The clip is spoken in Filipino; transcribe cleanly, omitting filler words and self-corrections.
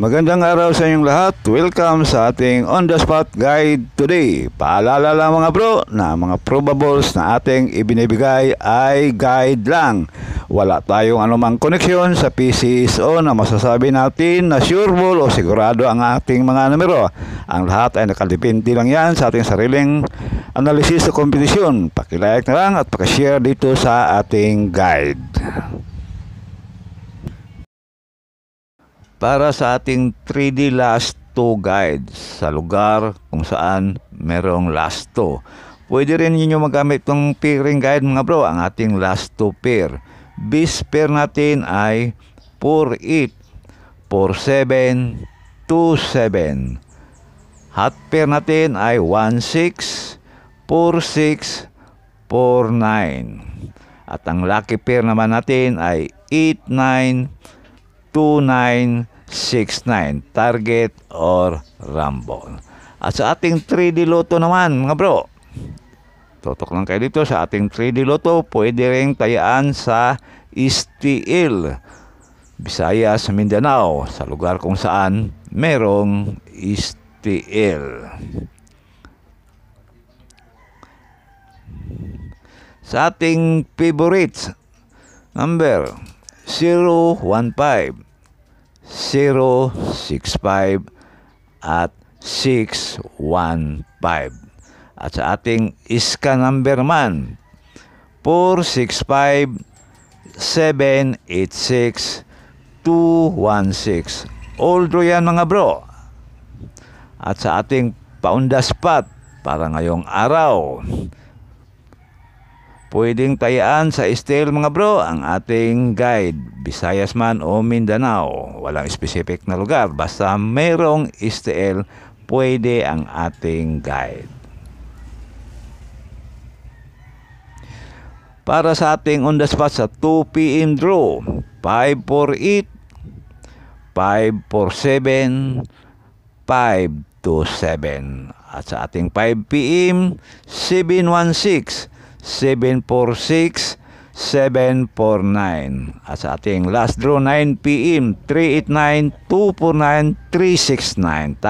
Magandang araw sa inyong lahat. Welcome sa ating On The Spot Guide today. Paalala lang mga bro na mga probables na ating ibinibigay ay guide lang. Wala tayong anumang koneksyon sa PCSO na masasabi natin na sureball o sigurado ang ating mga numero. Ang lahat ay nakadepende lang yan sa ating sariling analysis sa kompetisyon. Pakilike na lang at pakishare dito sa ating guide. Para sa ating 3D last 2 guide sa lugar kung saan merong last 2. Pwede rin ninyo magamit itong pairing guide mga bro, ang ating last 2 pair. Base pair natin ay 4-8, 4-7, 2-7. Hot pair natin ay 1-6, 4-6, 4-9. At ang lucky pair naman natin ay 8-9, 2-9, 6-9, target or rumble. At sa ating 3D Lotto naman mga bro, totok lang kayo dito sa ating 3D Lotto, pwede rin tayaan sa STL, Visayas, Mindanao, sa lugar kung saan merong STL. Sa ating favorites, number 015, 065 at 615. At sa ating iska number man 465, 786, 216. All draw yan mga bro. At sa ating pa-on the spot para ngayong araw, pwedeng tayaan sa STL mga bro ang ating guide, Visayas man o Mindanao. Walang specific na lugar, basta mayroong STL, pwede ang ating guide. Para sa ating on the spot sa 2 PM draw, 548, 547, 527. At sa ating 5 PM, 716, 746, 749. At sa ating last draw 9 PM, 389, 249, 369.